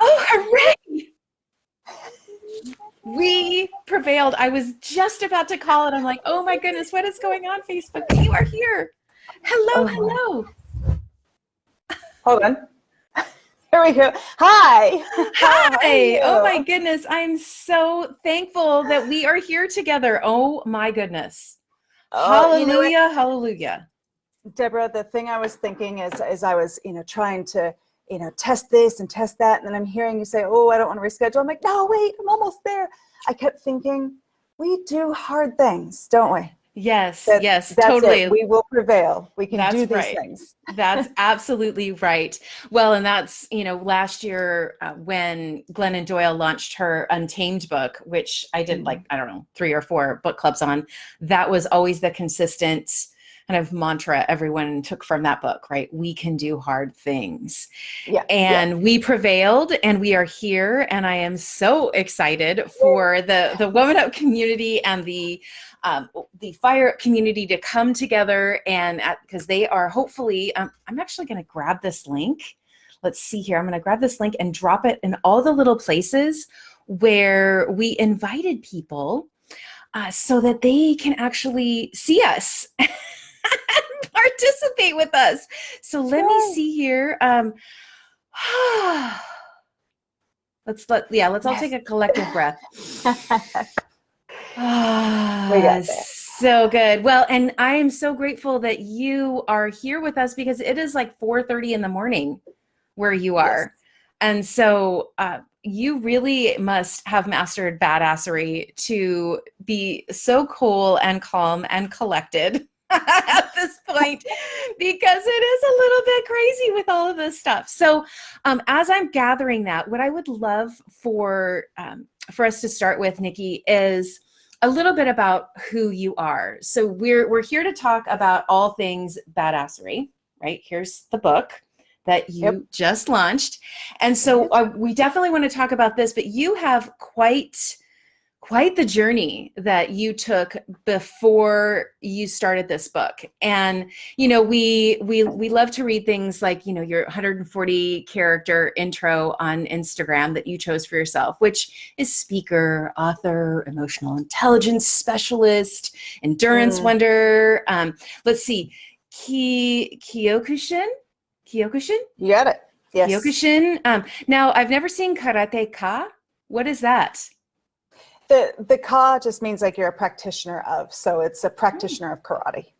Oh, hooray! We prevailed. I was just about to call it. I'm like, oh my goodness, what is going on, Facebook? But you are here. Hello, hello. Hold on. Here we go. Hi. Hi. Oh my goodness. I'm so thankful that we are here together. Oh my goodness. Hallelujah. Hallelujah. Deborah, the thing I was thinking as I was, trying to, test this and test that, and then I'm hearing you say, oh, I don't want to reschedule. I'm like, no, wait, I'm almost there. I kept thinking, we do hard things, don't we? Yes, yes, that's totally. It. We will prevail. We can do these right. things. That's absolutely right. Well, and that's, last year when Glennon Doyle launched her Untamed book, which I did like, I don't know, 3 or 4 book clubs on, that was always the consistent kind of mantra everyone took from that book, right? We can do hard things. Yeah. And we prevailed and we are here. And I am so excited for the WomanUP community and the FIRE community to come together, and because they are hopefully, I'm actually going to grab this link. Let's see here. I'm going to grab this link and drop it in all the little places where we invited people so that they can actually see us and participate with us. So let me see here. Let's all take a collective breath. We got that. So good. Well, and I am so grateful that you are here with us because it is like 4:30 in the morning where you are. Yes. And so you really must have mastered badassery to be so cool and calm and collected at this point, because it is a little bit crazy with all of this stuff. So as I'm gathering that, what I would love for us to start with, Nikki, is a little bit about who you are. So we're here to talk about all things badassery, right? Here's the book that you just launched. And so we definitely want to talk about this, but you have quite the journey that you took before you started this book. And, we love to read things like, your 140 character intro on Instagram that you chose for yourself, which is speaker, author, emotional intelligence specialist, endurance wonder. Let's see, Kyokushin? You got it. Yes. Kyokushin. Now, I've never seen karateka. What is that? The ka just means like you're a practitioner of, so it's a practitioner of karate.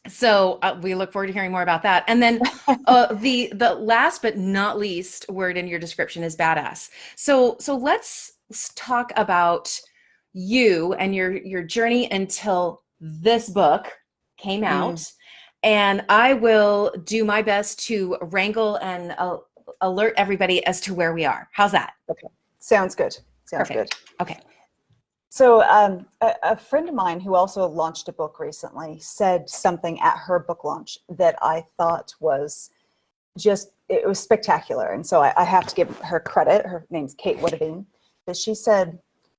So we look forward to hearing more about that. And then the last but not least word in your description is badass. So let's talk about you and your journey until this book came out. And I will do my best to wrangle and alert everybody as to where we are. How's that? Okay. Sounds good. Sounds Perfect. Good. Okay. So a friend of mine who also launched a book recently said something at her book launch that I thought was it was spectacular. And so I have to give her credit. Her name's Kate Woodavine. But she said,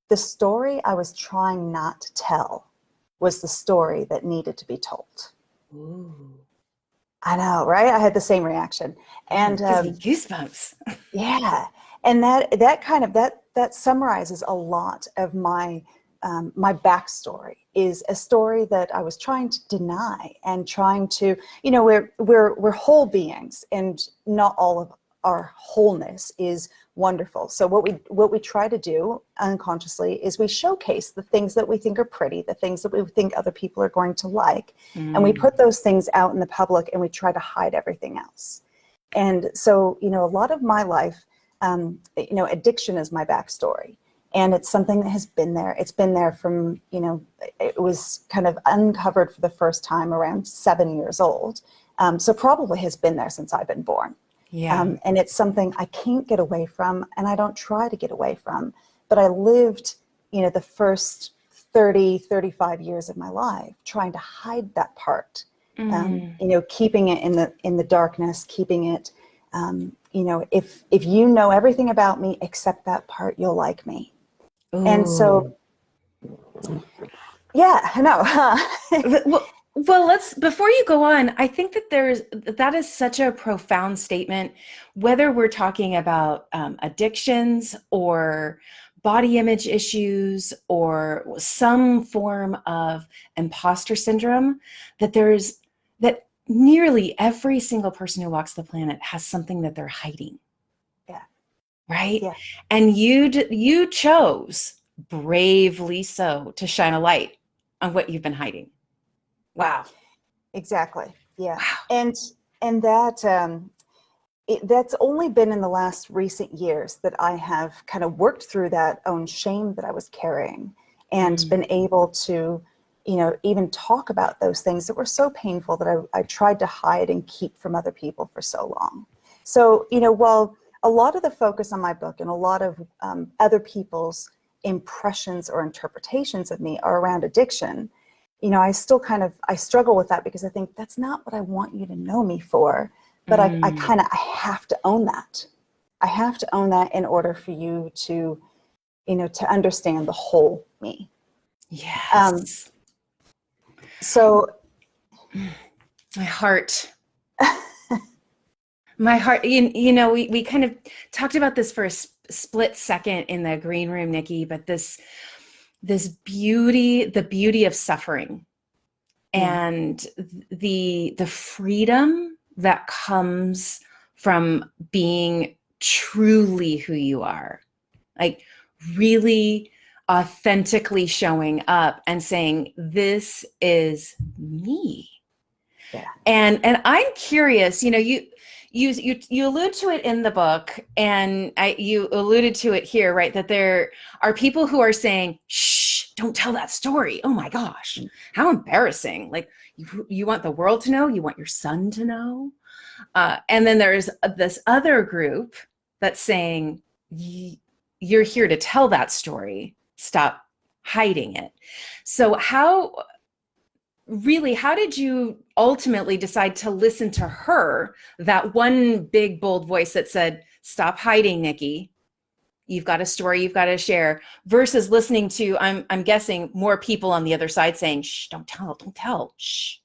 the story I was trying not to tell was the story that needed to be told. Ooh. I know, right? I had the same reaction. And gives me goosebumps. Yeah. And that summarizes a lot of my my backstory. Is a story that I was trying to deny and trying to, we're whole beings, and not all of our wholeness is wonderful. So what we try to do unconsciously is we showcase the things that we think are pretty, the things that we think other people are going to like, and we put those things out in the public, and we try to hide everything else. And so, a lot of my life, addiction is my backstory. And it's something that has been there. It's been there from, it was kind of uncovered for the first time around 7 years old. So probably has been there since I've been born. Yeah. And it's something I can't get away from, and I don't try to get away from. But I lived, the first 30, 35 years of my life trying to hide that part. Keeping it in the darkness, keeping it, if you know everything about me except that part, you'll like me. Ooh. And so, yeah, I know. Well, before you go on, I think that is such a profound statement, whether we're talking about addictions or body image issues or some form of imposter syndrome, that nearly every single person who walks the planet has something that they're hiding, Yeah. right? Yeah. And you chose, bravely so, to shine a light on what you've been hiding. Wow. Exactly. Yeah. Wow. And that's only been in the last recent years that I have kind of worked through that own shame that I was carrying and Mm. been able to, even talk about those things that were so painful that I tried to hide and keep from other people for so long. So, while a lot of the focus on my book and a lot of other people's impressions or interpretations of me are around addiction, I still I struggle with that because I think that's not what I want you to know me for. But Mm. I have to own that. I have to own that in order for you to, to understand the whole me. Um, Yes. so, My heart. My heart. We kind of talked about this for a split second in the green room, Nikki, but this beauty, the beauty of suffering mm, and the freedom that comes from being truly who you are. Like really authentically showing up and saying, this is me. yeah, And I'm curious, you allude to it in the book, and you alluded to it here, right? That there are people who are saying, shh, don't tell that story. Oh my gosh, how embarrassing. Like you want the world to know, you want your son to know. And then there's this other group that's saying, you're here to tell that story. Stop hiding it. So how did you ultimately decide to listen to her, that one big, bold voice that said, stop hiding, Nikki? You've got a story you've got to share, versus listening to, I'm guessing, more people on the other side saying, shh, don't tell, shh,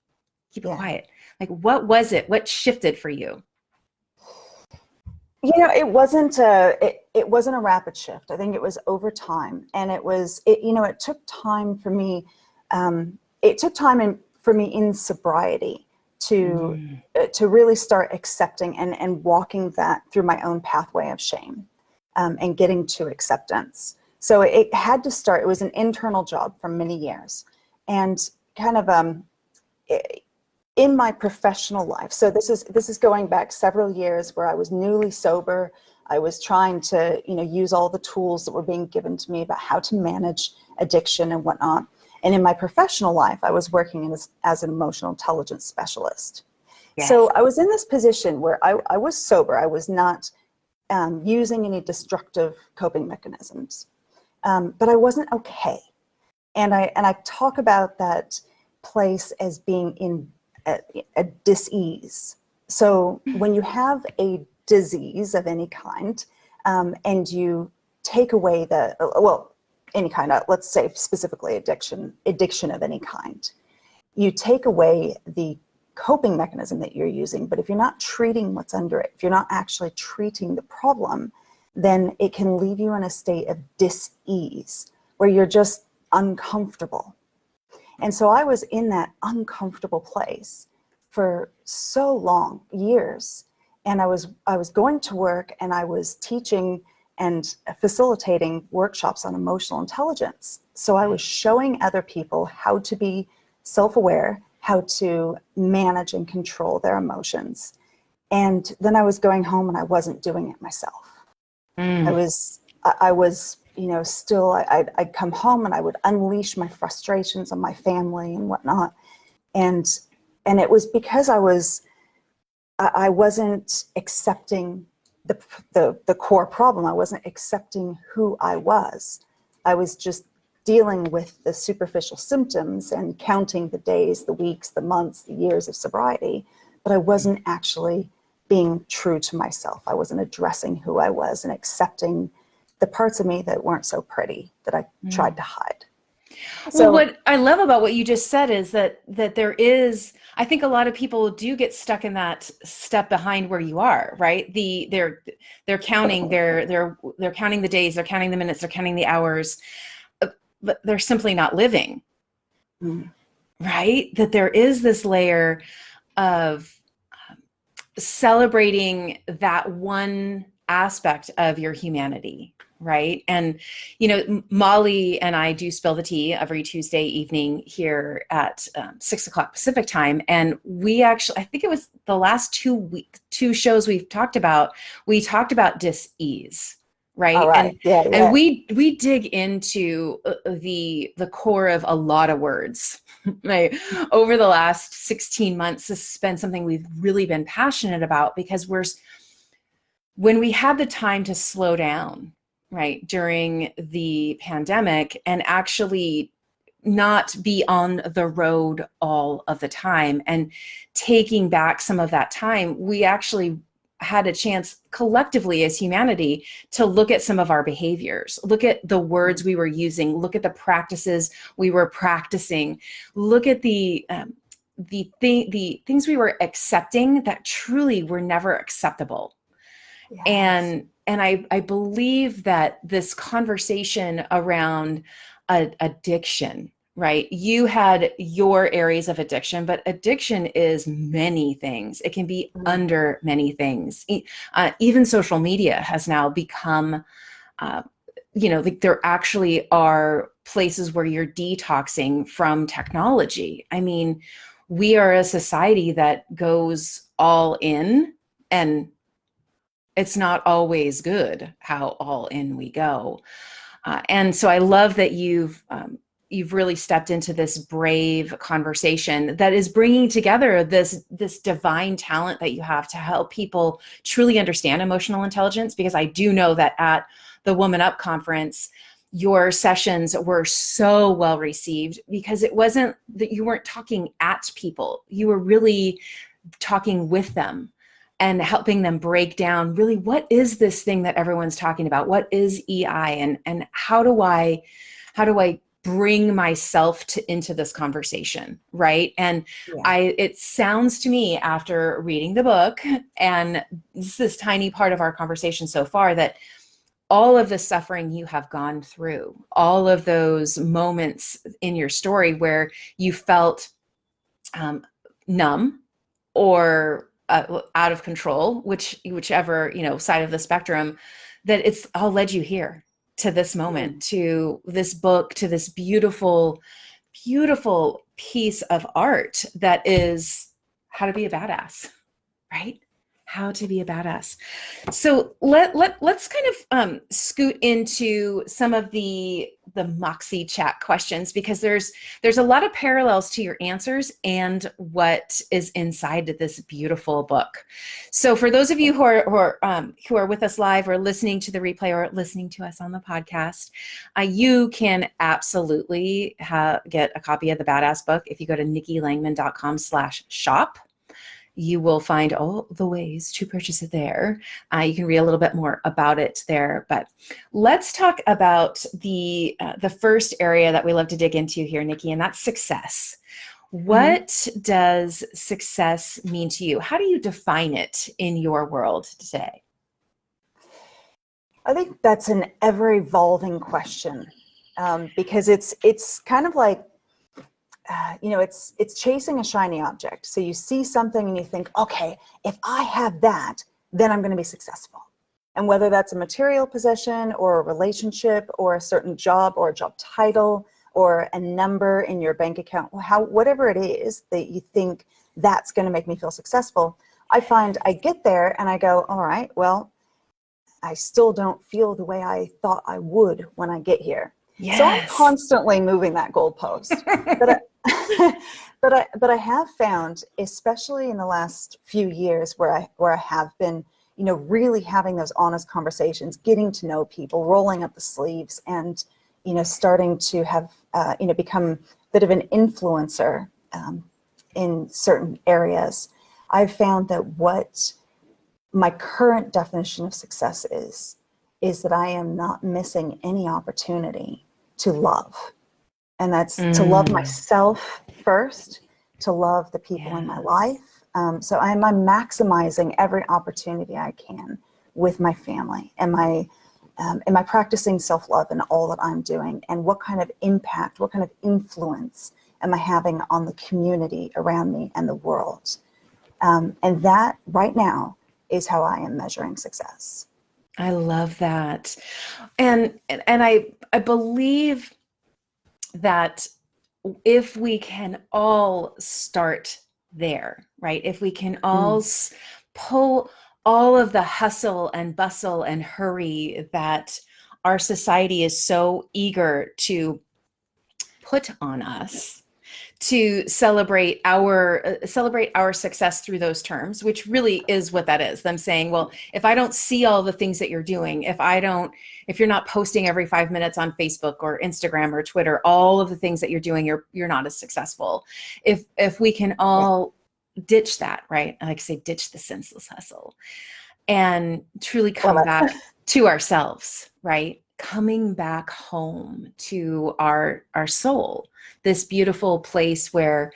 keep it yeah. quiet. Like, what was it? What shifted for you? It wasn't a rapid shift. I think it was over time, and it took time for me. It took time for me in sobriety to Mm. to really start accepting and walking that through my own pathway of shame, and getting to acceptance. So it had to start. It was an internal job for many years, and kind of in my professional life. So this is going back several years where I was newly sober. I was trying to, use all the tools that were being given to me about how to manage addiction and whatnot. And in my professional life, I was working as an emotional intelligence specialist. Yes. So I was in this position where I was sober. I was not using any destructive coping mechanisms, but I wasn't okay. And I talk about that place as being in a dis-ease. So when you have a disease of any kind, and you take away any kind of, let's say specifically addiction of any kind, you take away the coping mechanism that you're using, but if you're not treating what's under it, if you're not actually treating the problem, then it can leave you in a state of dis-ease where you're just uncomfortable. And so I was in that uncomfortable place for so long, years. And I was going to work and I was teaching and facilitating workshops on emotional intelligence. So I was showing other people how to be self-aware, how to manage and control their emotions. And then I was going home and I wasn't doing it myself. Mm. I was, still, I'd come home and I would unleash my frustrations on my family and whatnot. And, and it was because I wasn't accepting the core problem. I wasn't accepting who I was. I was just dealing with the superficial symptoms and counting the days, the weeks, the months, the years of sobriety, but I wasn't actually being true to myself. I wasn't addressing who I was and accepting the parts of me that weren't so pretty that I tried Mm. to hide. Well, So what I love about what you just said is that there is, I think a lot of people do get stuck in that step behind where you are, right? They're counting, they're counting the days, they're counting the minutes, they're counting the hours, but they're simply not living, mm, right? That there is this layer of celebrating that one aspect of your humanity, right? And Molly and I do spill the tea every Tuesday evening here at 6 o'clock Pacific time, and we actually, I think it was the last two shows we talked about dis-ease, all right? right, and yeah, and yeah. we dig into the core of a lot of words. Right. Over the last 16 months, this has been something we've really been passionate about, because when we had the time to slow down, right, during the pandemic, and actually not be on the road all of the time, and taking back some of that time, we actually had a chance collectively as humanity to look at some of our behaviors, look at the words we were using, look at the practices we were practicing, look at the things we were accepting that truly were never acceptable. Yes. And I believe that this conversation around addiction, right? You had your areas of addiction, but addiction is many things. It can be Mm, under many things. Even social media has now become, uh, like there actually are places where you're detoxing from technology. I mean, we are a society that goes all in, and it's not always good how all in we go. And so I love that you've really stepped into this brave conversation that is bringing together this divine talent that you have to help people truly understand emotional intelligence. Because I do know that at the WomanUP conference, your sessions were so well received, because it wasn't that you weren't talking at people, you were really talking with them and helping them break down really, what is this thing that everyone's talking about? What is EI, and how do I bring myself into this conversation, right? And yeah. it sounds to me, after reading the book, and this tiny part of our conversation so far, that all of the suffering you have gone through, all of those moments in your story where you felt um, numb or out of control, whichever side of the spectrum, that it's all led you here to this moment, Mm. to this book, to this beautiful, beautiful piece of art that is how to be a badass, right? How to be a badass. So let's kind of scoot into some of the MoxieChat questions, because there's a lot of parallels to your answers and what is inside this beautiful book. So for those of you who are with us live, or listening to the replay, or listening to us on the podcast, you can absolutely get a copy of the Badass book if you go to nikkilangman.com/shop. You will find all the ways to purchase it there. You can read a little bit more about it there. But let's talk about the first area that we love to dig into here, Nikki, and that's success. Mhm. What does success mean to you? How do you define it in your world today? I think that's an ever evolving question, because it's kind of like, it's chasing a shiny object. So you see something and you think, okay, if I have that, then I'm going to be successful. And whether that's a material possession or a relationship or a certain job or a job title or a number in your bank account, whatever it is that you think that's going to make me feel successful, I find I get there and I go, all right, well, I still don't feel the way I thought I would when I get here. So I'm Yes. constantly moving that goalpost. But but I have found, especially in the last few years, where I have been, really having those honest conversations, getting to know people, rolling up the sleeves, and starting to have become a bit of an influencer in certain areas. I've found that what my current definition of success is that I am not missing any opportunity to love. And that's to love Mm, myself first, to love the people in my yes. life. So I'm maximizing every opportunity I can with my family. Am I practicing self-love in all that I'm doing? And what kind of impact, what kind of influence am I having on the community around me and the world? And that right now is how I am measuring success. I love that. And I believe that if we can all start there, right? If we can all Mm, pull all of the hustle and bustle and hurry that our society is so eager to put on us, to celebrate our success through those terms, which really is what that is, them saying, well, if I don't see all the things that you're doing, if you're not posting every 5 minutes on Facebook or Instagram or Twitter, all of the things that you're doing, you're not as successful. If we can yeah, all ditch that, right? I like to say ditch the senseless hustle and truly love come it. back to ourselves, right? Coming back home to our soul, this beautiful place where,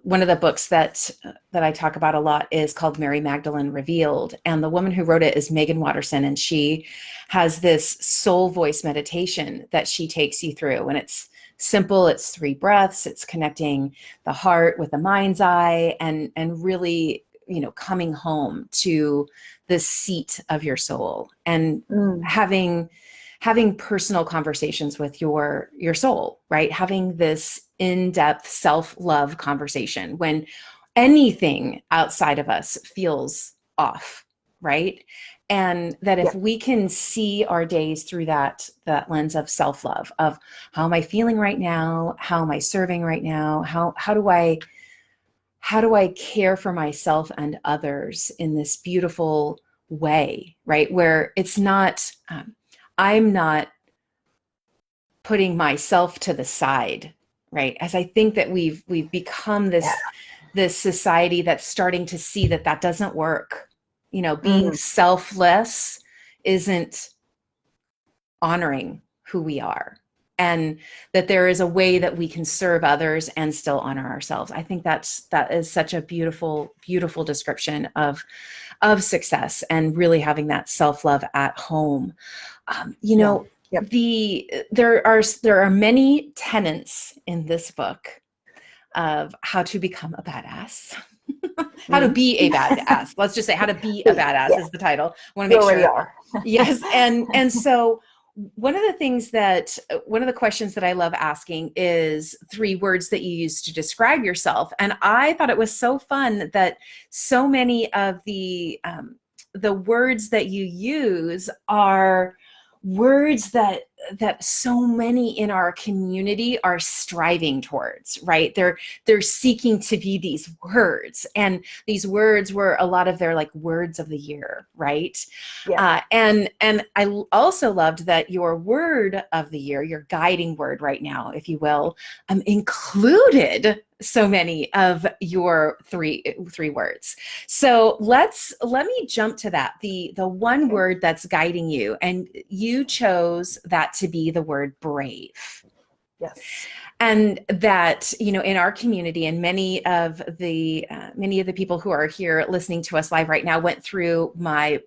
one of the books that I talk about a lot is called Mary Magdalene Revealed, and the woman who wrote it is Megan Watterson, and she has this soul voice meditation that she takes you through, and it's simple. It's 3 breaths. It's connecting the heart with the mind's eye, and really, coming home to the seat of your soul and Mm, having personal conversations with your soul, right? Having this in-depth self-love conversation when anything outside of us feels off, right? And that if yeah. we can see our days through that lens of self-love, of how am I feeling right now, how am I serving right now, how do I care for myself and others in this beautiful way, right? Where it's not, I'm not putting myself to the side, right? As I think that we've become Yeah. this society that's starting to see that doesn't work. Being Mm, selfless isn't honoring who we are, and that there is a way that we can serve others and still honor ourselves. I think that is such a beautiful, beautiful description of success, and really having that self-love at home. um, you yeah. know Yep. there are many tenets in this book of how to become a badass. How to Mm. be a badass. Let's just say how to be a badass Yeah. is the title. I want to You make already sure. are. Yes. And so one of the questions that I love asking is 3 words that you use to describe yourself. And I thought it was so fun that so many of the words that you use are words that so many in our community are striving towards, right? They're seeking to be these words, and these words were a lot of their like words of the year, right? Yeah. And I also loved that your word of the year, your guiding word right now, if you will, included so many of your three words. So let me jump to that. The one Okay. word that's guiding you, and you chose that to be the word brave. Yes. And that, in our community, and many of the people who are here listening to us live right now went through my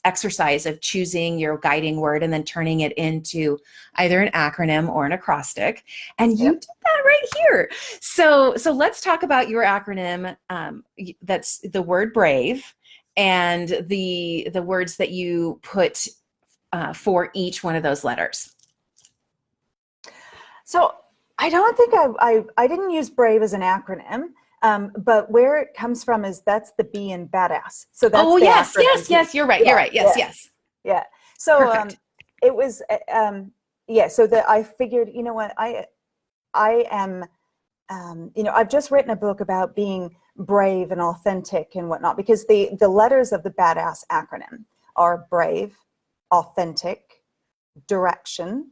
exercise of choosing your guiding word and then turning it into either an acronym or an acrostic, and you Yep. did that right here. So let's talk about your acronym. That's the word brave, and the words that you put for each one of those letters. So I don't think I didn't use brave as an acronym, but where it comes from is that's the B in badass. So that's Oh, the yes, acronym yes, piece. yes, you're right, you're Yeah, right. Yes, yeah, yes. yeah. So Perfect. it was yeah. So that I figured, you know what, I am I've just written a book about being brave and authentic and whatnot, because the letters of the badass acronym are brave, authentic, direction,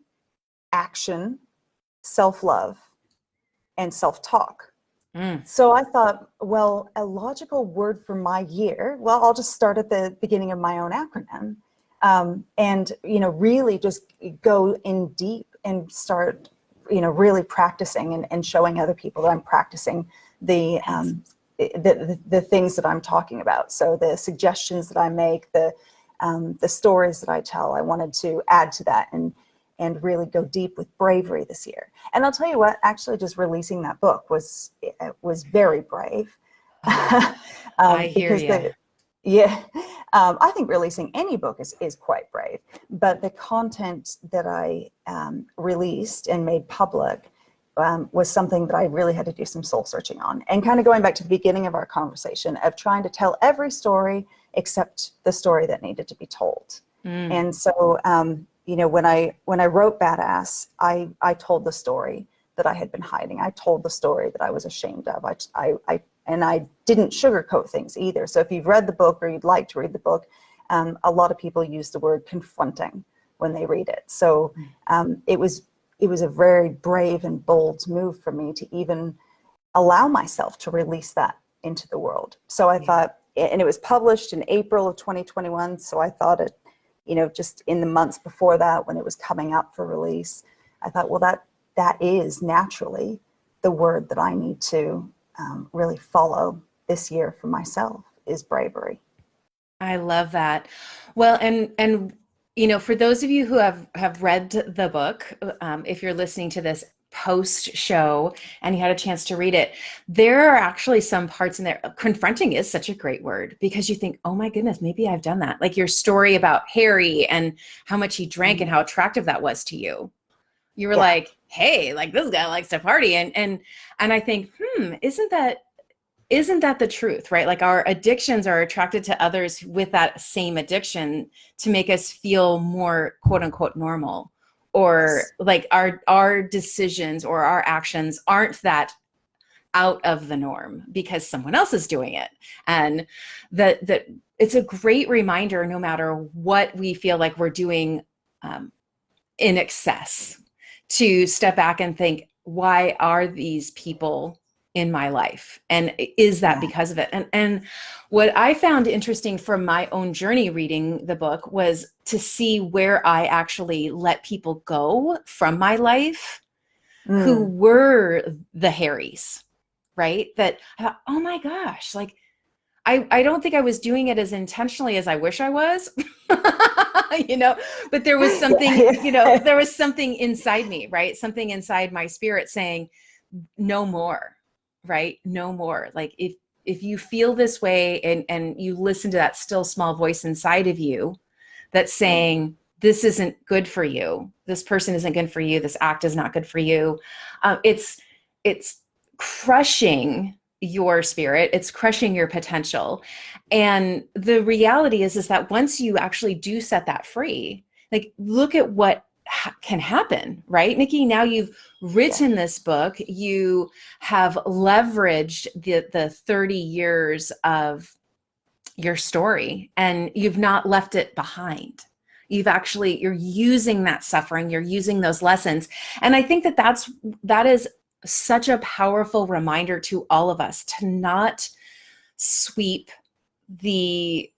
action, self-love, and self-talk. Mm. So I thought, well, a logical word for my year, well, I'll just start at the beginning of my own acronym, and really just go in deep and start really practicing and showing other people that I'm practicing the things that I'm talking about. So the suggestions that I make, the stories that I tell, I wanted to add to that and really go deep with bravery this year. And I'll tell you what, actually just releasing that book was very brave. Oh, I hear Because you. I think releasing any book is quite brave, but the content that I released and made public was something that I really had to do some soul searching on. And kind of going back to the beginning of our conversation of trying to tell every story except the story that needed to be told. Mm. And so, when I wrote Badass, I told the story that I had been hiding. I told the story that I was ashamed of. And I didn't sugarcoat things either. So if you've read the book or you'd like to read the book, a lot of people use the word confronting when they read it. So it was a very brave and bold move for me to even allow myself to release that into the world. So I thought, and it was published in April of 2021. So I thought it, just in the months before that, when it was coming up for release, I thought, well, that is naturally the word that I need to really follow this year for myself, is bravery. I love that. Well, and for those of you who have read the book, if you're listening to this post show and you had a chance to read it, there are actually some parts in there. Confronting is such a great word because you think, oh my goodness, maybe I've done that. Like your story about Harry and how much he drank and how attractive that was to you. You were Yeah. like, hey, like this guy likes to party. And I think, isn't that the truth, right? Like our addictions are attracted to others with that same addiction to make us feel more quote unquote normal, or Yes. like our decisions or our actions aren't that out of the norm because someone else is doing it. And that it's a great reminder, no matter what we feel like we're doing in excess, to step back and think, why are these people in my life? And is that Yeah. because of it? And what I found interesting from my own journey reading the book was to see where I actually let people go from my life who Mm. were the Harrys, right? That I thought, oh my gosh, like I don't think I was doing it as intentionally as I wish I was, but there was something, Yeah. there was something inside me, right? Something inside my spirit saying, no more, right? No more. Like if you feel this way and you listen to that still small voice inside of you that's saying, this isn't good for you. This person isn't good for you. This act is not good for you. It's crushing your spirit. It's crushing your potential. And the reality is that once you actually do set that free, like look at what can happen, right? Nikki, now you've Yeah. written this book, you have leveraged the 30 years of your story and you've not left it behind. You're using that suffering, you're using those lessons. And I think that is such a powerful reminder to all of us to not sweep the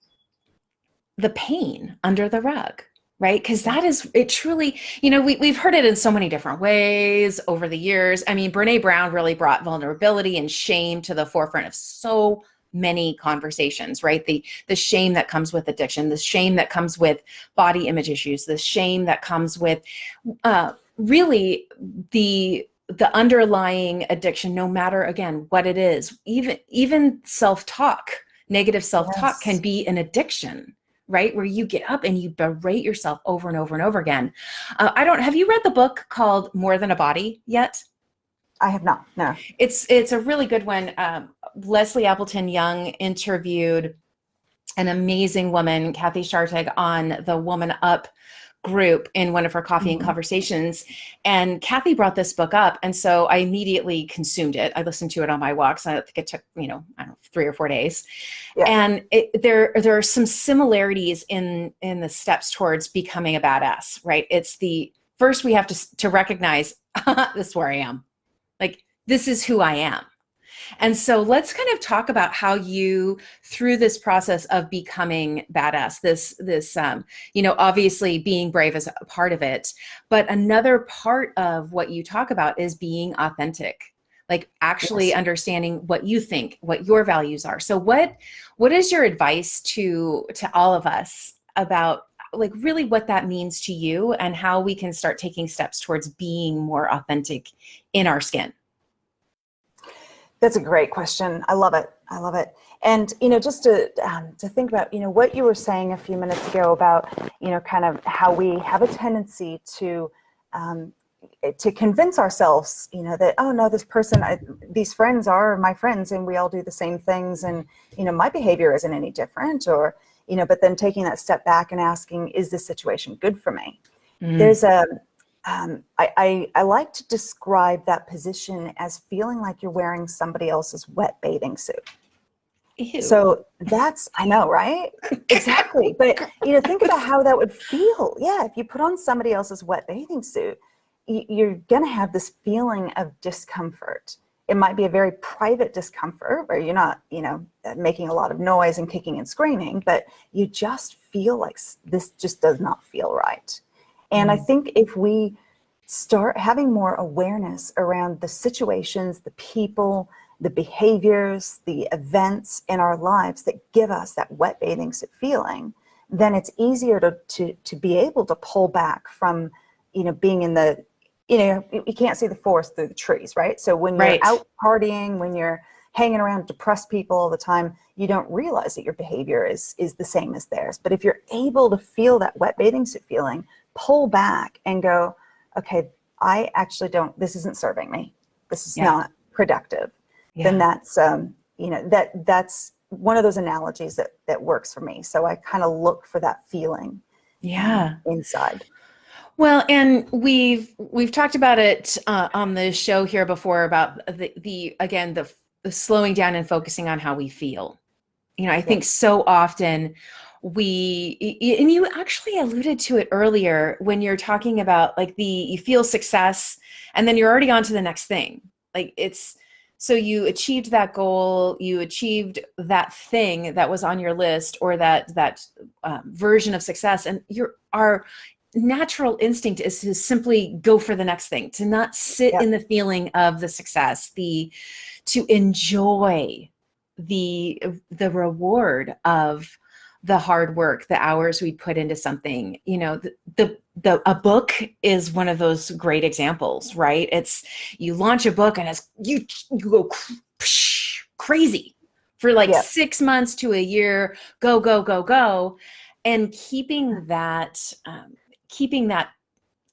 pain under the rug, right? Because Yeah. that is it truly, we've heard it in so many different ways over the years. I mean, Brene Brown really brought vulnerability and shame to the forefront of so many conversations, right? The shame that comes with addiction, the shame that comes with body image issues, the shame that comes with really the underlying addiction, no matter again what it is. Even self-talk, negative self-talk can Yes. be an addiction, right? Where you get up and you berate yourself over and over and over again. Have you read the book called More Than a Body yet? I have not. No. It's a really good one. Leslie Appleton Young interviewed an amazing woman, Kathy Shartig, on the WomanUP group in one of her coffee and Mhm. conversations. And Kathy brought this book up. And so I immediately consumed it. I listened to it on my walks. I think it took, I don't know, 3 or 4 days. Yeah. And there are some similarities in the steps towards becoming a badass, right? It's the first we have to recognize this is where I am. Like, this is who I am. And so let's kind of talk about how you, through this process of becoming badass, obviously being brave is a part of it, but another part of what you talk about is being authentic, like actually Yes. understanding what you think, what your values are. So what is your advice to all of us about like really what that means to you and how we can start taking steps towards being more authentic in our skin? That's a great question. I love it. I love it. And, just to think about, what you were saying a few minutes ago about, kind of how we have a tendency to convince ourselves, that, oh no, this person, these friends are my friends and we all do the same things. And, my behavior isn't any different, or, but then taking that step back and asking, is this situation good for me? Mm. There's I like to describe that position as feeling like you're wearing somebody else's wet bathing suit. Ew. So I know, right? Exactly. But, think about how that would feel. Yeah, if you put on somebody else's wet bathing suit, you're going to have this feeling of discomfort. It might be a very private discomfort where you're not, making a lot of noise and kicking and screaming, but you just feel like this just does not feel right. And I Mm. think if we start having more awareness around the situations, the people, the behaviors, the events in our lives that give us that wet bathing suit feeling, then it's easier to be able to pull back from, being in the, you can't see the forest through the trees, right? So when you're Right. out partying, when you're hanging around depressed people all the time, you don't realize that your behavior is the same as theirs. But if you're able to feel that wet bathing suit feeling, pull back and go, okay, I actually don't, this isn't serving me. This is Yeah. not productive. Then Yeah. that's, that's one of those analogies that works for me. So I kind of look for that feeling Yeah. inside. Well, and we've talked about it on the show here before about the slowing down and focusing on how we feel. I think Yep. so often and you actually alluded to it earlier when you're talking about like you feel success and then you're already on to the next thing. Like so you achieved that goal, you achieved that thing that was on your list or that version of success, and our natural instinct is to simply go for the next thing, to not sit in Yep. the feeling of the success, to enjoy the reward of the hard work, the hours we put into something. A book is one of those great examples, right? It's you launch a book and you go crazy for like Yep. 6 months to a year, go go go go, and keeping that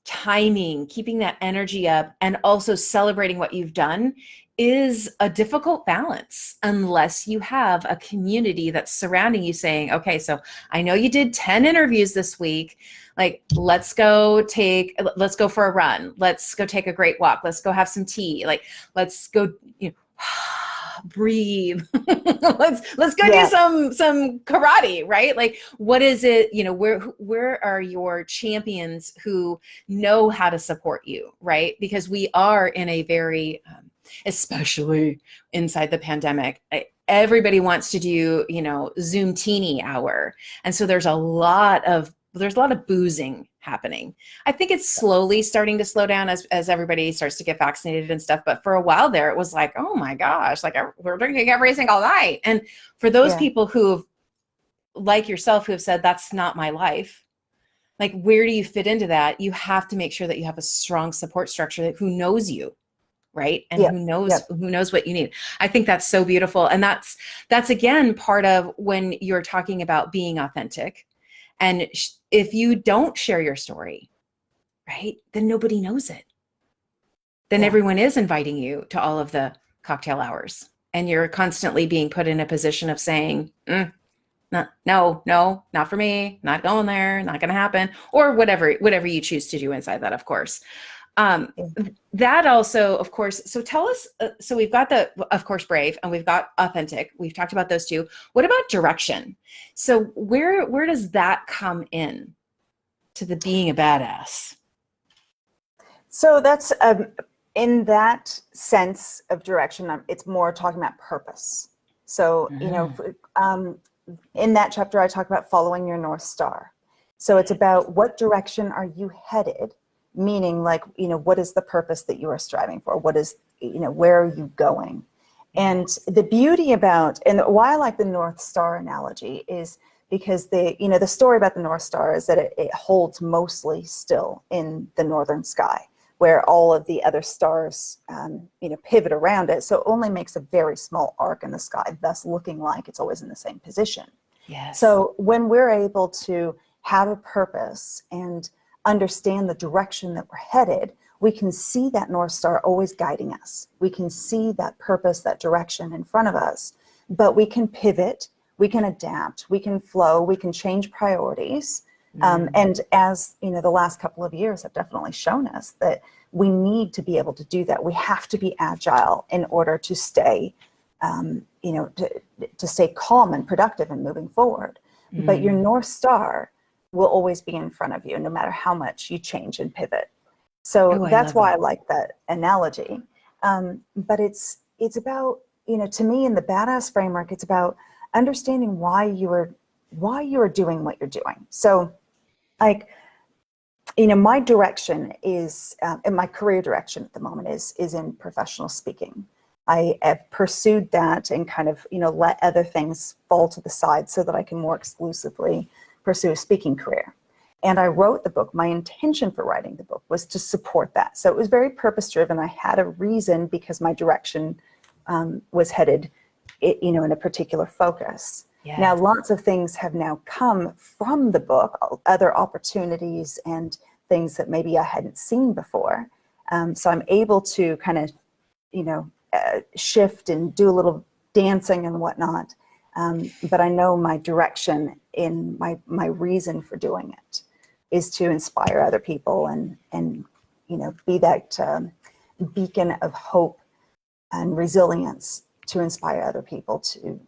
timing, keeping that energy up, and also celebrating what you've done is a difficult balance unless you have a community that's surrounding you saying, okay, so I know you did 10 interviews this week. Like, let's go for a run. Let's go take a great walk. Let's go have some tea. Like, let's go, breathe. let's go do Yeah. some karate, right? Like, what is it, where are your champions who know how to support you, right? Because we are in a very especially inside the pandemic, everybody wants to do, Zoom teeny hour. And so there's a lot of boozing happening. I think it's slowly starting to slow down as everybody starts to get vaccinated and stuff. But for a while there, it was like, oh my gosh, like we're drinking every single night. And for those Yeah. people who, like yourself, who have said, that's not my life, like, where do you fit into that? You have to make sure that you have a strong support structure who knows you, right? And Yep. Yep. who knows what you need. I think that's so beautiful. And that's again part of when you're talking about being authentic. And if you don't share your story, right, then nobody knows it. Then Yeah. everyone is inviting you to all of the cocktail hours, and you're constantly being put in a position of saying, no, not for me, not going there, not going to happen, or whatever you choose to do inside that, of course. Um, Yeah. that also, of course, so tell us, so we've got of course, brave, and we've got authentic. We've talked about those two. What about direction? So where does that come in to the being a badass? So that's in that sense of direction, it's more talking about purpose. So, in that chapter, I talk about following your North Star. So it's about what direction are you headed, meaning like, what is the purpose that you are striving for? What is, where are you going? And the beauty about, and why I like the North Star analogy is because the story about the North Star is that it holds mostly still in the northern sky, where all of the other stars, pivot around it. So it only makes a very small arc in the sky, thus looking like it's always in the same position. Yes. So when we're able to have a purpose and understand the direction that we're headed, we can see that North Star always guiding us. We can see that purpose, that direction in front of us, but we can pivot, we can adapt, we can flow, we can change priorities. And as the last couple of years have definitely shown us that we need to be able to do that. We have to be agile in order to stay, to stay calm and productive and moving forward. But your North Star will always be in front of you, no matter how much you change and pivot. So that's why I like that analogy. But it's about, to me in the badass framework, it's about understanding why you are doing what you're doing. So like, my direction is, and my career direction at the moment is in professional speaking. I have pursued that and kind of, let other things fall to the side so that I can more exclusively pursue a speaking career. And I wrote the book. My intention for writing the book was to support that. So it was very purpose-driven. I had a reason because my direction was headed, in a particular focus. Yes. Now, lots of things have now come from the book, other opportunities and things that maybe I hadn't seen before. So I'm able to kind of, shift and do a little dancing and whatnot. But I know my direction in my reason for doing it is to inspire other people and be that beacon of hope and resilience to inspire other people to,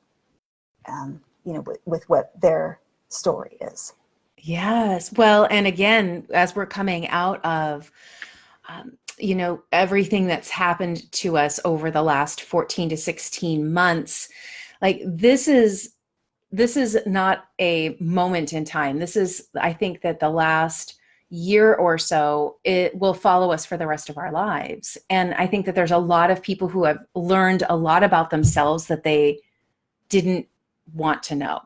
with what their story is. Yes. Well, and again, as we're coming out of, everything that's happened to us over the last 14 to 16 months, like this is not a moment in time. This is, I think that the last year or so, it will follow us for the rest of our lives. And I think that there's a lot of people who have learned a lot about themselves that they didn't want to know,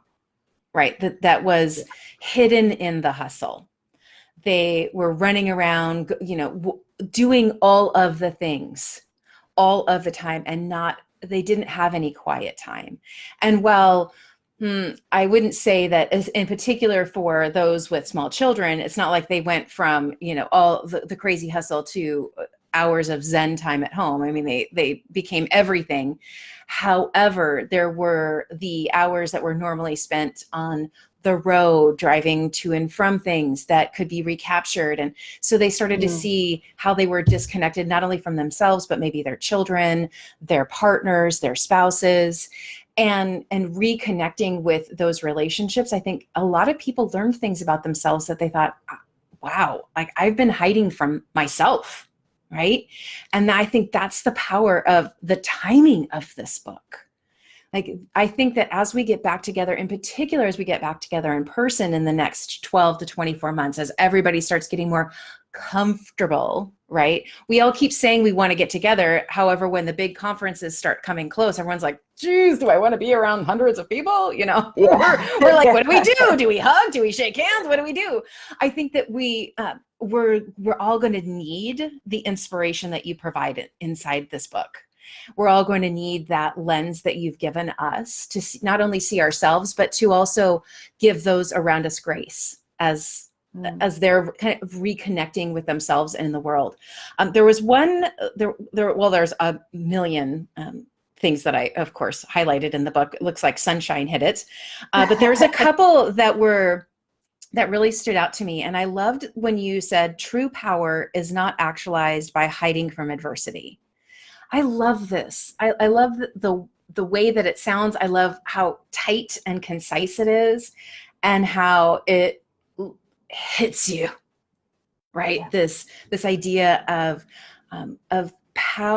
right? That was hidden in the hustle. They were running around, doing all of the things all of the time, and they didn't have any quiet time. And while I wouldn't say that in particular for those with small children, it's not like they went from, all the crazy hustle to hours of Zen time at home. I mean, they became everything. However, there were the hours that were normally spent on the road, driving to and from things that could be recaptured. And so they started to see how they were disconnected, not only from themselves, but maybe their children, their partners, their spouses. And reconnecting with those relationships, I think a lot of people learned things about themselves that they thought, wow, like I've been hiding from myself, right? And I think that's the power of the timing of this book. Like, I think that as we get back together, in particular, as we get back together in person in the next 12 to 24 months, as everybody starts getting more comfortable, right? We all keep saying we want to get together. However, when the big conferences start coming close, everyone's like, geez, do I want to be around hundreds of people? Yeah. We're like, what do we do? Do we hug? Do we shake hands? What do we do? I think that we're all going to need the inspiration that you provide inside this book. We're all going to need that lens that you've given us to not only see ourselves, but to also give those around us grace as they're kind of reconnecting with themselves and in the world. There was there's a million things that I, of course, highlighted in the book. It looks like sunshine hit it. But there's a couple that really stood out to me. And I loved when you said true power is not actualized by hiding from adversity. I love this. I love the way that it sounds. I love how tight and concise it is and how it hits you, right? Yeah. This idea of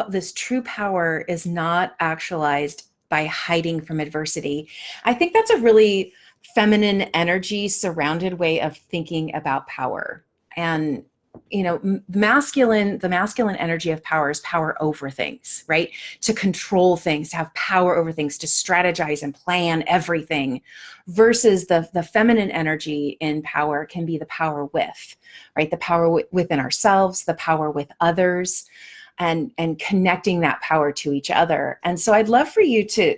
this true power is not actualized by hiding from adversity. I think that's a really feminine energy surrounded way of thinking about power. And the masculine energy of power is power over things, right? To control things, to have power over things, to strategize and plan everything, versus the feminine energy in power can be the power with, right? The power within ourselves, the power with others, and connecting that power to each other. And so I'd love for you to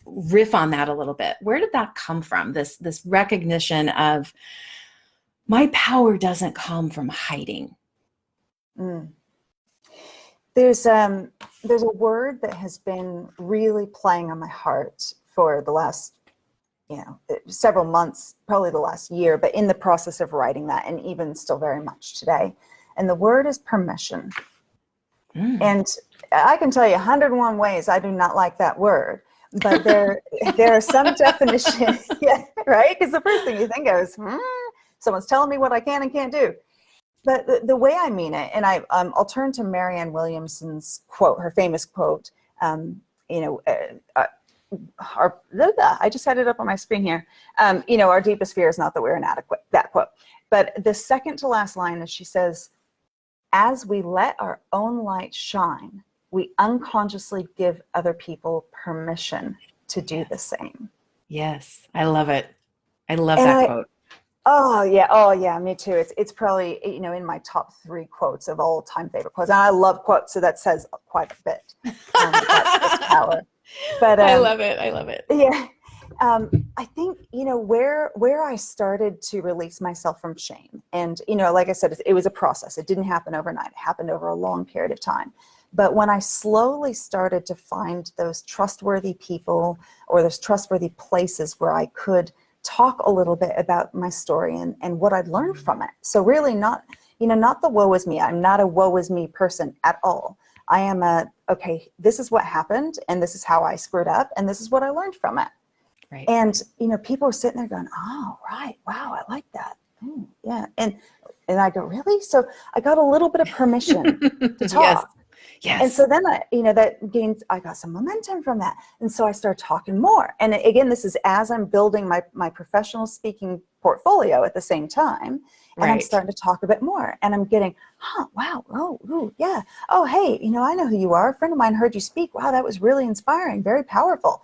riff on that a little bit. Where did that come from? This recognition of my power doesn't come from hiding. Mm. There's a word that has been really playing on my heart for the last, several months, probably the last year, but in the process of writing that, and even still very much today. And the word is permission. And I can tell you 101 ways I do not like that word, but there are some definitions, yeah, right? Because the first thing you think of is, someone's telling me what I can and can't do. But the way I mean it, and I'll turn to Marianne Williamson's quote, her famous quote, I just had it up on my screen here. Our deepest fear is not that we're inadequate, that quote. But the second to last line is, she says, as we let our own light shine, we unconsciously give other people permission to do the same. Yes, I love it. I love that quote. Oh yeah, me too. It's probably, in my top 3 quotes of all time favorite quotes. And I love quotes, so that says quite a bit about this power. But I love it. Yeah. I think, where I started to release myself from shame, and, like I said, it was a process. It didn't happen overnight. It happened over a long period of time. But when I slowly started to find those trustworthy people or those trustworthy places where I could talk a little bit about my story and what I'd learned from it. So really not the woe is me. I'm not a woe is me person at all. I am okay, this is what happened, and this is how I screwed up, and this is what I learned from it. Right. And, people are sitting there going, oh, right. Wow. I like that. Yeah. And I go, really? So I got a little bit of permission to talk. Yes. And so then I got some momentum from that. And so I started talking more. And again, this is as I'm building my professional speaking portfolio at the same time. And I'm starting to talk a bit more. And I'm getting, wow. Oh, ooh, yeah. Oh, hey, I know who you are. A friend of mine heard you speak. Wow, that was really inspiring. Very powerful.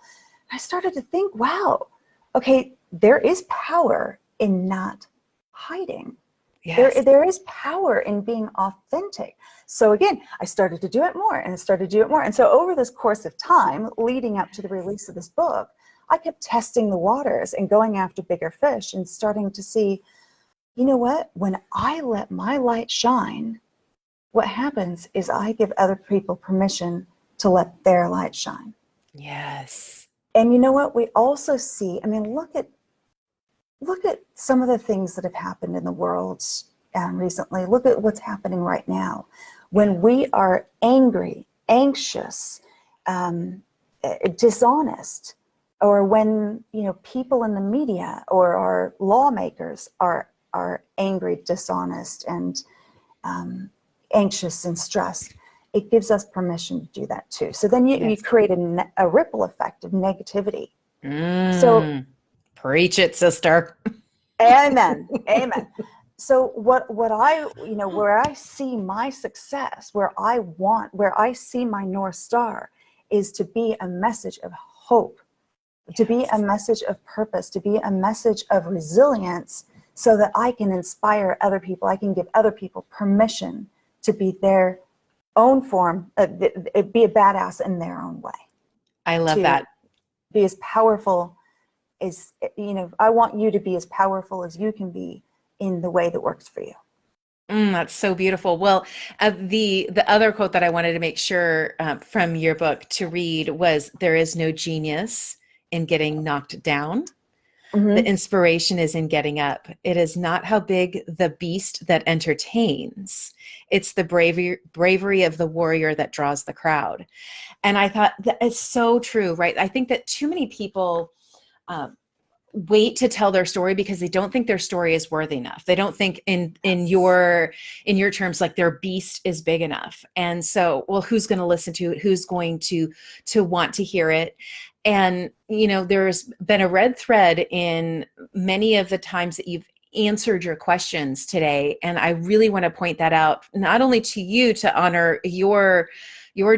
I started to think, wow, okay, there is power in not hiding. Yes. There is power in being authentic. So again, I started to do it more and I started to do it more. And so over this course of time leading up to the release of this book, I kept testing the waters and going after bigger fish and starting to see, you know what, when I let my light shine, what happens is I give other people permission to let their light shine. Yes. And you know what, we also see, look at some of the things that have happened in the world recently. Look at what's happening right now. When we are angry, anxious, dishonest, or when people in the media or our lawmakers are angry, dishonest, and anxious and stressed, it gives us permission to do that too. So then you create a ripple effect of negativity. So preach it, sister. Amen. Amen. So what I, where I see my success, where I see my North Star is to be a message of hope, to be a message of purpose, to be a message of resilience, so that I can inspire other people. I can give other people permission to be their own form, be a badass in their own way. I love that. Be as powerful as, I want you to be as powerful as you can be in the way that works for you. That's so beautiful. Well, the other quote that I wanted to make sure from your book to read was, there is no genius in getting knocked down. Mm-hmm. The inspiration is in getting up. It is not how big the beast that entertains. It's the bravery of the warrior that draws the crowd. And I thought that is so true, right? I think that too many people wait to tell their story because they don't think their story is worthy enough. They don't think in your terms, like their beast is big enough. And so, well, who's going to listen to it? Who's going to want to hear it? And, you know, there's been a red thread in many of the times that you've answered your questions today. And I really want to point that out, not only to you to honor your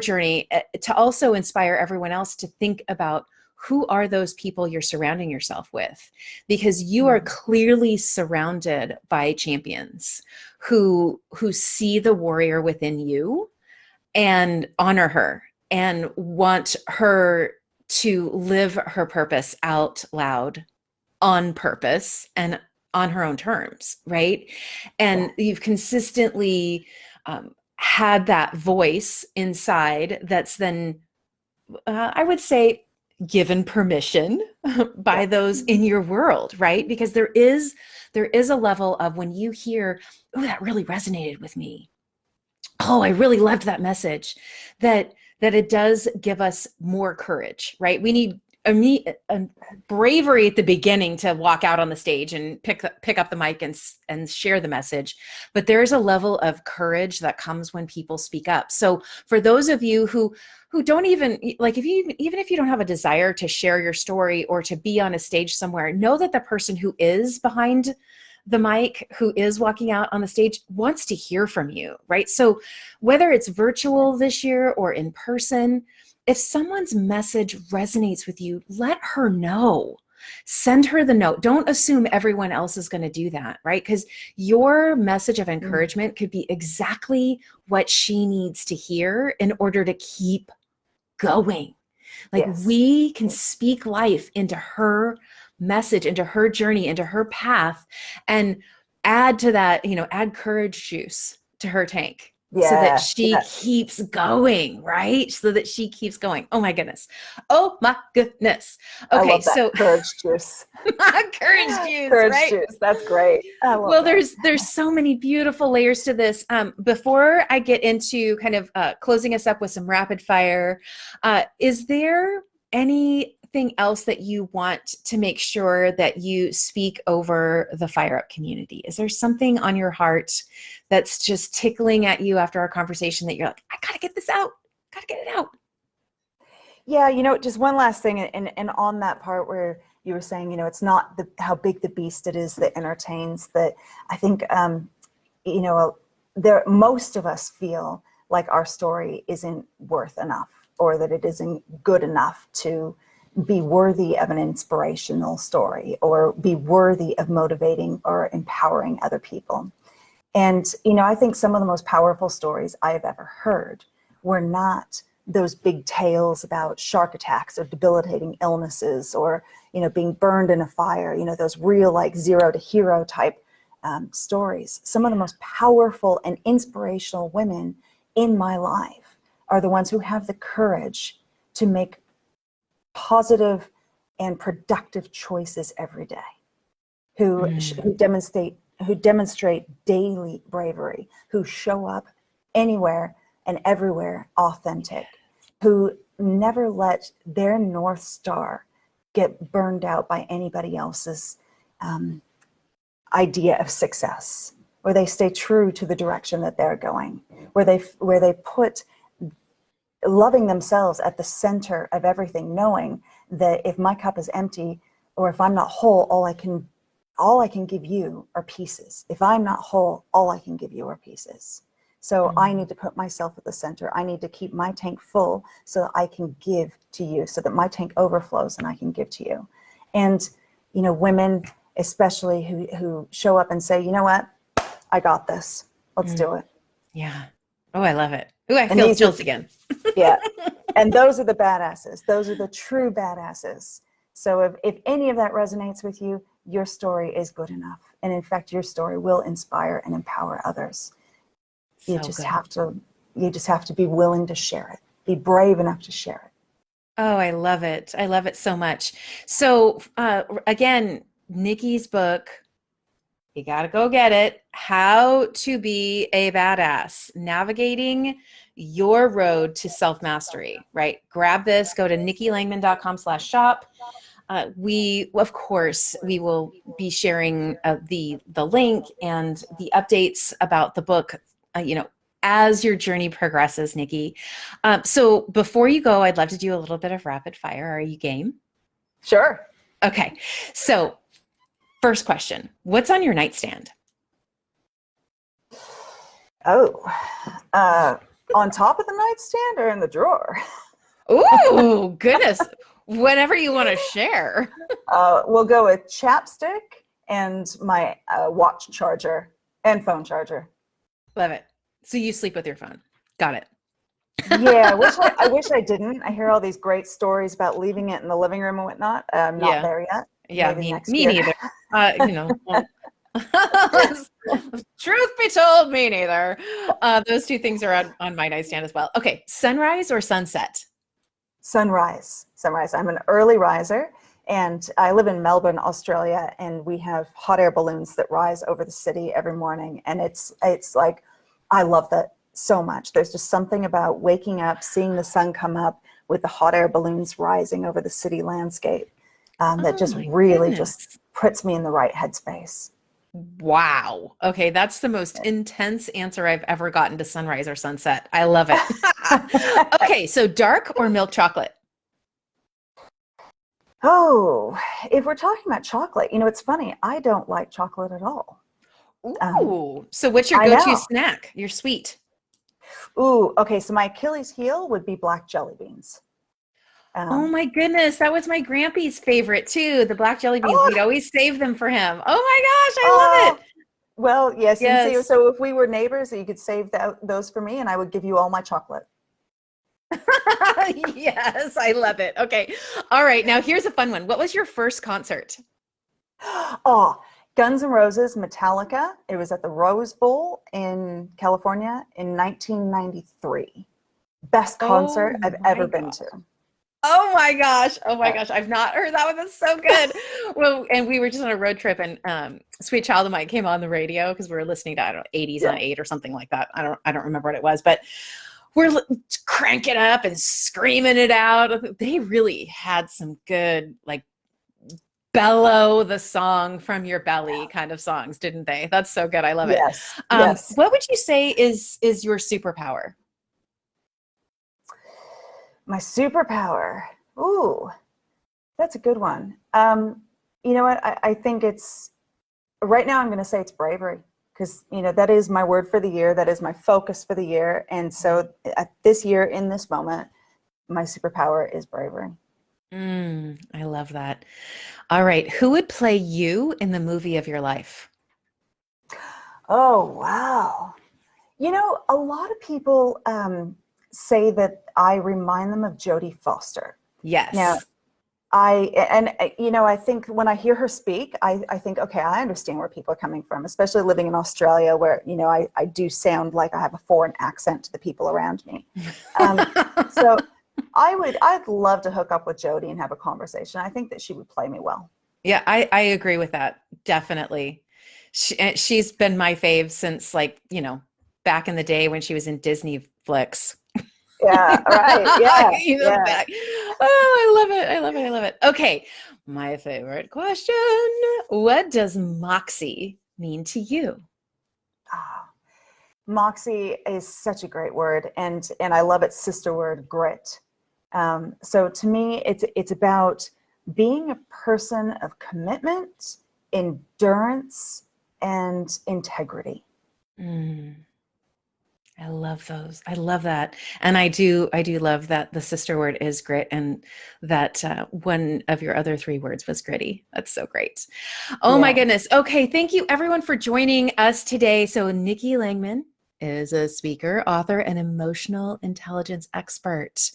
journey, to also inspire everyone else to think about who are those people you're surrounding yourself with, because you are clearly surrounded by champions who see the warrior within you and honor her and want her to live her purpose out loud, on purpose, and on her own terms, right? And you've consistently had that voice inside that's then, I would say, given permission by those in your world, right? Because there is a level of when you hear, oh, that really resonated with me. Oh, I really loved that message. That it does give us more courage, right? We need a bravery at the beginning to walk out on the stage and pick up the mic and share the message. But there's a level of courage that comes when people speak up. So for those of you who don't even, like, even if you don't have a desire to share your story or to be on a stage somewhere, know that the person who is behind the mic, who is walking out on the stage, wants to hear from you, right? So whether it's virtual this year or in person, if someone's message resonates with you, let her know. Send her the note. Don't assume everyone else is going to do that, right? Because your message of encouragement could be exactly what she needs to hear in order to keep going. Like, we can speak life into her message, into her journey, into her path, and add to that, add courage juice to her tank. So that she keeps going, right? So that she keeps going. Oh my goodness. Oh my goodness. Okay, I love that. So courage juice. Courage juice, courage right? Juice. That's great. Well, there's so many beautiful layers to this. Before I get into kind of closing us up with some rapid fire, is there anything else that you want to make sure that you speak over the Fire Up community? Is there something on your heart that's just tickling at you after our conversation that you're like, I gotta get this out, gotta get it out? Yeah, just one last thing, and on that part where you were saying, it's not how big the beast it is that entertains, that I think, most of us feel like our story isn't worth enough, or that it isn't good enough to be worthy of an inspirational story, or be worthy of motivating or empowering other people. And, I think some of the most powerful stories I've ever heard were not those big tales about shark attacks or debilitating illnesses, or, being burned in a fire, those real, like, zero to hero type stories. Some of the most powerful and inspirational women in my life are the ones who have the courage to make positive and productive choices every day, who demonstrate daily bravery, who show up anywhere and everywhere authentic, who never let their North Star get burned out by anybody else's idea of success, where they stay true to the direction that they're going, where they put loving themselves at the center of everything, knowing that if my cup is empty, or if I'm not whole, all I can give you are pieces. If I'm not whole, all I can give you are pieces. So I need to put myself at the center. I need to keep my tank full so that I can give to you, so that my tank overflows and I can give to you. And, women especially who show up and say, you know what, I got this. Let's do it. Yeah. Oh, I love it. Oh, I feel chills again. Yeah. And those are the badasses. Those are the true badasses. So if any of that resonates with you, your story is good enough. And in fact, your story will inspire and empower others. You just have to be willing to share it. Be brave enough to share it. Oh, I love it. I love it so much. So again, Nikki's book, you got to go get it. How to Be a Badass, Navigating Your Road to Self-Mastery, right? Grab this, go to nikkilangman.com/shop. We, of course, we will be sharing the link and the updates about the book, as your journey progresses, Nikki. So before you go, I'd love to do a little bit of rapid fire. Are you game? Sure. Okay. So first question, what's on your nightstand? Oh, on top of the nightstand or in the drawer? Ooh, goodness. Whatever you want to share. We'll go with chapstick and my watch charger and phone charger. Love it. So you sleep with your phone. Got it. Yeah, I wish I didn't. I hear all these great stories about leaving it in the living room and whatnot. I'm not there yet. Yeah, Maybe next me year. neither. Truth be told, me neither. Those two things are on my nightstand as well. Okay, sunrise or sunset? Sunrise. I'm an early riser, and I live in Melbourne, Australia, and we have hot air balloons that rise over the city every morning, and it's like, I love that so much. There's just something about waking up, seeing the sun come up with the hot air balloons rising over the city landscape, that just really just puts me in the right headspace. Wow. Okay, that's the most intense answer I've ever gotten to sunrise or sunset. I love it. Okay, so dark or milk chocolate? Oh, if we're talking about chocolate, it's funny. I don't like chocolate at all. Ooh, so what's your go-to snack? Your sweet? Ooh, okay, so my Achilles heel would be black jelly beans. Oh my goodness, that was my Grampy's favorite too, the black jelly beans. We'd always save them for him. Oh my gosh, I love it. Well, yes, Yes. and so if we were neighbors, you could save those for me and I would give you all my chocolate. Yes, I love it. Okay. All right, now here's a fun one. What was your first concert? Oh, Guns N' Roses, Metallica. It was at the Rose Bowl in California in 1993. Best concert I've ever been to. Oh my gosh. Oh my gosh. I've not heard that one. That's so good. Well, and we were just on a road trip and Sweet Child of Mine came on the radio because we were listening to, I don't know, 80s on 8 or something like that. I don't remember what it was, but we're cranking up and screaming it out. They really had some good, like, bellow the song from your belly kind of songs, didn't they? That's so good. I love it. Yes. What would you say is your superpower? My superpower. Ooh, that's a good one. You know what? I think it's, right now I'm going to say it's bravery, because, that is my word for the year. That is my focus for the year. And so this year, in this moment, my superpower is bravery. I love that. All right. Who would play you in the movie of your life? Oh, wow. A lot of people say that I remind them of Jodie Foster. Yes. Now, I think when I hear her speak, I think, okay, I understand where people are coming from, especially living in Australia where, I do sound like I have a foreign accent to the people around me. So I'd love to hook up with Jodie and have a conversation. I think that she would play me well. Yeah, I agree with that. Definitely. She's been my fave since, like, back in the day when she was in Disney flicks. Yeah, right. Yeah. Back. Oh, I love it. Okay. My favorite question. What does Moxie mean to you? Moxie is such a great word, and I love its sister word, grit. So to me, it's about being a person of commitment, endurance, and integrity. I love those. I love that. And I do love that the sister word is grit, and that one of your other 3 words was gritty. That's so great. Oh my goodness. Okay. Thank you everyone for joining us today. So Nikki Langman is a speaker, author, and emotional intelligence expert.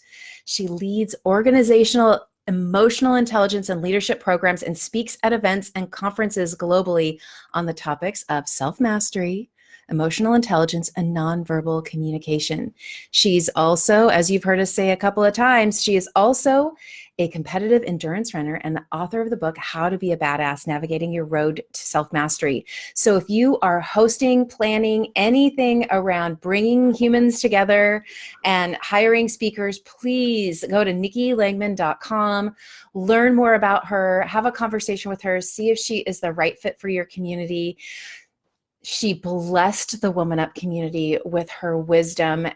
She leads organizational emotional intelligence and leadership programs and speaks at events and conferences globally on the topics of self-mastery, emotional intelligence, and nonverbal communication. She's also, as you've heard us say a couple of times, she is also a competitive endurance runner and the author of the book, How to Be a Badass, Navigating Your Road to Self-Mastery. So if you are hosting, planning anything around bringing humans together and hiring speakers, please go to nikkilangman.com, learn more about her, have a conversation with her, see if she is the right fit for your community. She blessed the WomanUP community with her wisdom